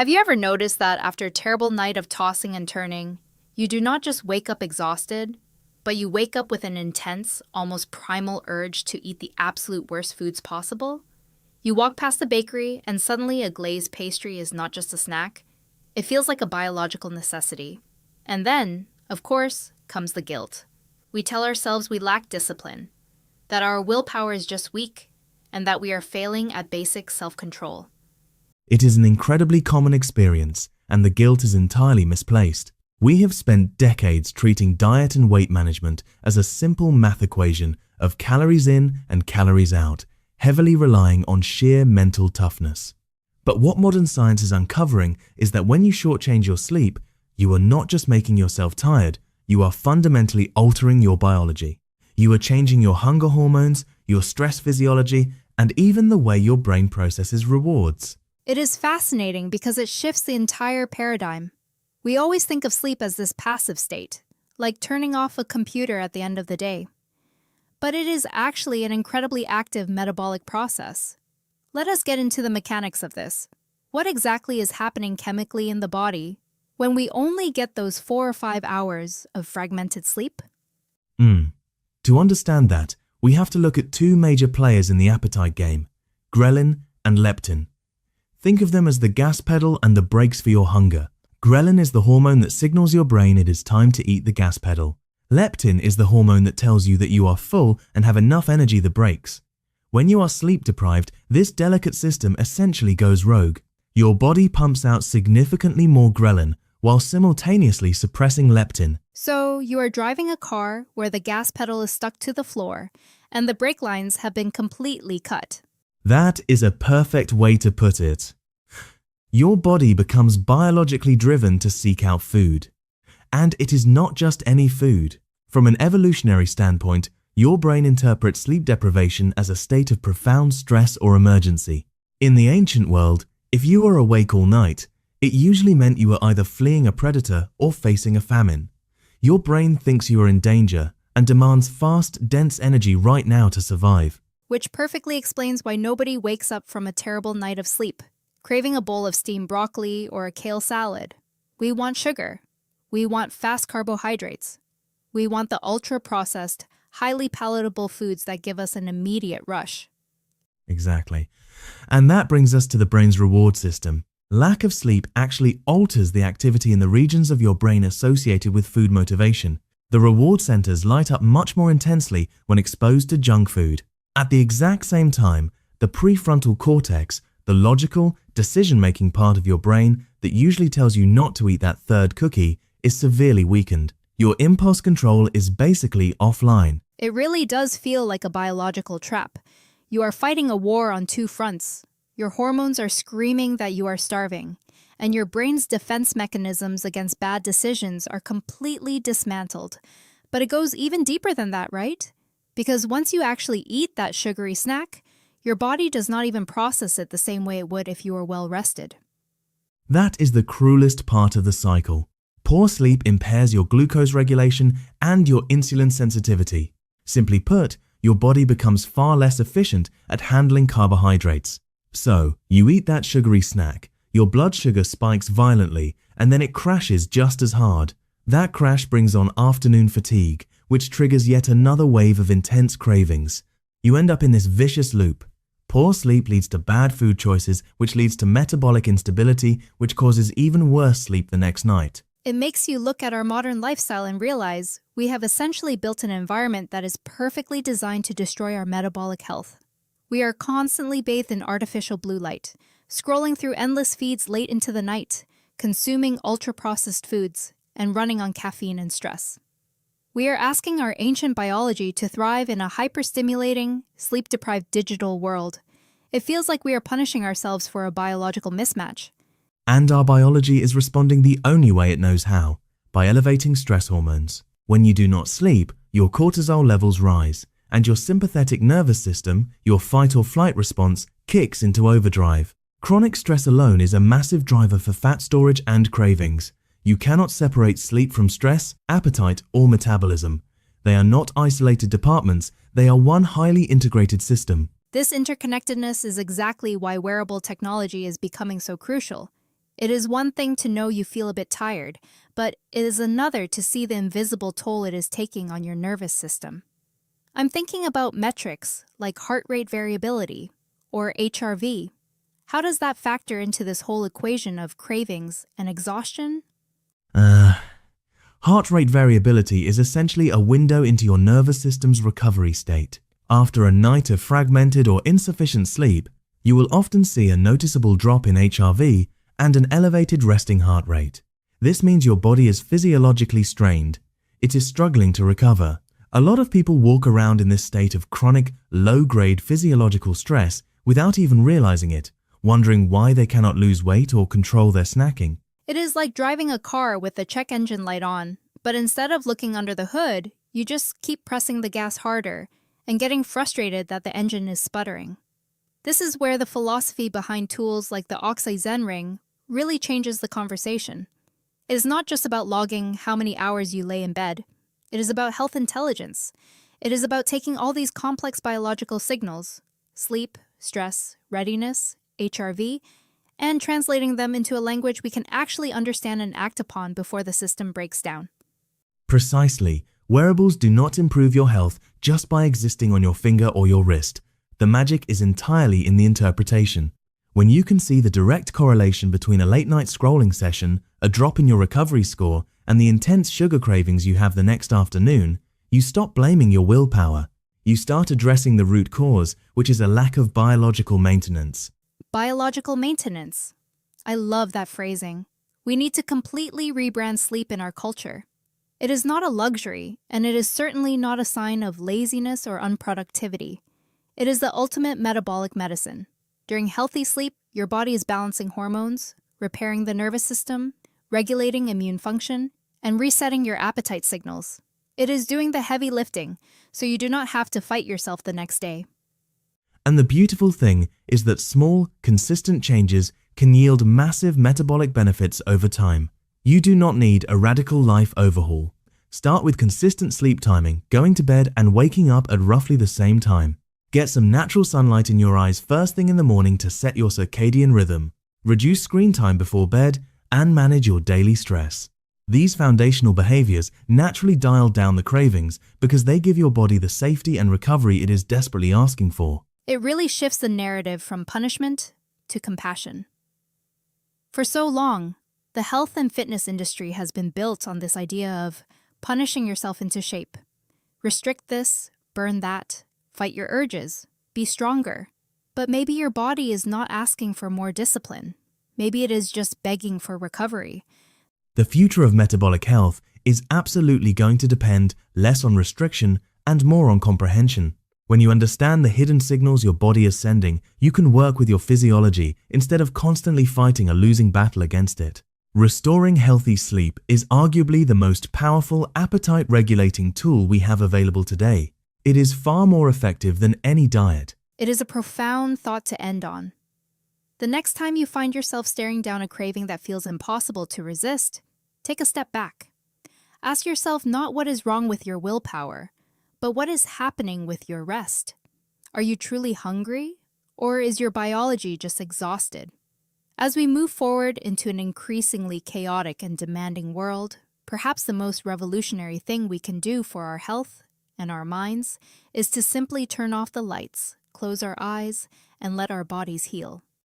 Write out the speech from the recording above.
Have you ever noticed that after a terrible night of tossing and turning, you do not just wake up exhausted, but you wake up with an intense, almost primal urge to eat the absolute worst foods possible? You walk past the bakery, and suddenly a glazed pastry is not just a snack. It feels like a biological necessity. And then, of course, comes the guilt. We tell ourselves we lack discipline, that our willpower is just weak, and that we are failing at basic self-control. It is an incredibly common experience, and the guilt is entirely misplaced. We have spent decades treating diet and weight management as a simple math equation of calories in and calories out, heavily relying on sheer mental toughness. But what modern science is uncovering is that when you shortchange your sleep, you are not just making yourself tired, you are fundamentally altering your biology. You are changing your hunger hormones, your stress physiology, and even the way your brain processes rewards. It is fascinating because it shifts the entire paradigm. We always think of sleep as this passive state, like turning off a computer at the end of the day. But it is actually an incredibly active metabolic process. Let us get into the mechanics of this. What exactly is happening chemically in the body when we only get those 4 or 5 hours of fragmented sleep? To understand that, we have to look at two major players in the appetite game, ghrelin and leptin. Think of them as the gas pedal and the brakes for your hunger. Ghrelin is the hormone that signals your brain it is time to eat the gas pedal. Leptin is the hormone that tells you that you are full and have enough energy that brakes. When you are sleep deprived, this delicate system essentially goes rogue. Your body pumps out significantly more ghrelin while simultaneously suppressing leptin. So you are driving a car where the gas pedal is stuck to the floor and the brake lines have been completely cut. That is a perfect way to put it. Your body becomes biologically driven to seek out food. And it is not just any food. From an evolutionary standpoint, your brain interprets sleep deprivation as a state of profound stress or emergency. In the ancient world, if you were awake all night, it usually meant you were either fleeing a predator or facing a famine. Your brain thinks you are in danger and demands fast, dense energy right now to survive. Which perfectly explains why nobody wakes up from a terrible night of sleep, craving a bowl of steamed broccoli or a kale salad. We want sugar. We want fast carbohydrates. We want the ultra-processed, highly palatable foods that give us an immediate rush. Exactly. And that brings us to the brain's reward system. Lack of sleep actually alters the activity in the regions of your brain associated with food motivation. The reward centers light up much more intensely when exposed to junk food. At the exact same time, the prefrontal cortex, the logical, decision-making part of your brain that usually tells you not to eat that third cookie, is severely weakened. Your impulse control is basically offline. It really does feel like a biological trap. You are fighting a war on two fronts. Your hormones are screaming that you are starving, and your brain's defense mechanisms against bad decisions are completely dismantled. But it goes even deeper than that, right? Because once you actually eat that sugary snack, your body does not even process it the same way it would if you were well rested. That is the cruelest part of the cycle. Poor sleep impairs your glucose regulation and your insulin sensitivity. Simply put, your body becomes far less efficient at handling carbohydrates. So, you eat that sugary snack, your blood sugar spikes violently, and then it crashes just as hard. That crash brings on afternoon fatigue, which triggers yet another wave of intense cravings. You end up in this vicious loop. Poor sleep leads to bad food choices, which leads to metabolic instability, which causes even worse sleep the next night. It makes you look at our modern lifestyle and realize we have essentially built an environment that is perfectly designed to destroy our metabolic health. We are constantly bathed in artificial blue light, scrolling through endless feeds late into the night, consuming ultra-processed foods, and running on caffeine and stress. We are asking our ancient biology to thrive in a hyper-stimulating, sleep-deprived digital world. It feels like we are punishing ourselves for a biological mismatch. And our biology is responding the only way it knows how, by elevating stress hormones. When you do not sleep, your cortisol levels rise, and your sympathetic nervous system, your fight or flight response, kicks into overdrive. Chronic stress alone is a massive driver for fat storage and cravings. You cannot separate sleep from stress, appetite, or metabolism. They are not isolated departments, they are one highly integrated system. This interconnectedness is exactly why wearable technology is becoming so crucial. It is one thing to know you feel a bit tired, but it is another to see the invisible toll it is taking on your nervous system. I'm thinking about metrics like heart rate variability, or HRV. How does that factor into this whole equation of cravings and exhaustion? Heart rate variability is essentially a window into your nervous system's recovery state. After a night of fragmented or insufficient sleep, you will often see a noticeable drop in HRV and an elevated resting heart rate. This means your body is physiologically strained. It is struggling to recover. A lot of people walk around in this state of chronic, low-grade physiological stress without even realizing it, wondering why they cannot lose weight or control their snacking. It is like driving a car with the check engine light on, but instead of looking under the hood, you just keep pressing the gas harder and getting frustrated that the engine is sputtering. This is where the philosophy behind tools like the OXYZEN ring really changes the conversation. It is not just about logging how many hours you lay in bed. It is about health intelligence. It is about taking all these complex biological signals, sleep, stress, readiness, HRV, and translating them into a language we can actually understand and act upon before the system breaks down. Precisely. Wearables do not improve your health just by existing on your finger or your wrist. The magic is entirely in the interpretation. When you can see the direct correlation between a late-night scrolling session, a drop in your recovery score, and the intense sugar cravings you have the next afternoon, you stop blaming your willpower. You start addressing the root cause, which is a lack of biological maintenance. Biological maintenance. I love that phrasing. We need to completely rebrand sleep in our culture. It is not a luxury, and it is certainly not a sign of laziness or unproductivity. It is the ultimate metabolic medicine. During healthy sleep, your body is balancing hormones, repairing the nervous system, regulating immune function, and resetting your appetite signals. It is doing the heavy lifting, so you do not have to fight yourself the next day. And the beautiful thing is that small, consistent changes can yield massive metabolic benefits over time. You do not need a radical life overhaul. Start with consistent sleep timing, going to bed and waking up at roughly the same time. Get some natural sunlight in your eyes first thing in the morning to set your circadian rhythm. Reduce screen time before bed and manage your daily stress. These foundational behaviors naturally dial down the cravings because they give your body the safety and recovery it is desperately asking for. It really shifts the narrative from punishment to compassion. For so long, the health and fitness industry has been built on this idea of punishing yourself into shape. Restrict this, burn that, fight your urges, be stronger. But maybe your body is not asking for more discipline. Maybe it is just begging for recovery. The future of metabolic health is absolutely going to depend less on restriction and more on comprehension. When you understand the hidden signals your body is sending, you can work with your physiology instead of constantly fighting a losing battle against it. Restoring healthy sleep is arguably the most powerful appetite-regulating tool we have available today. It is far more effective than any diet. It is a profound thought to end on. The next time you find yourself staring down a craving that feels impossible to resist, take a step back. Ask yourself not what is wrong with your willpower, but what is happening with your rest. Are you truly hungry, or is your biology just exhausted? As we move forward into an increasingly chaotic and demanding world, perhaps the most revolutionary thing we can do for our health and our minds is to simply turn off the lights, close our eyes, and let our bodies heal.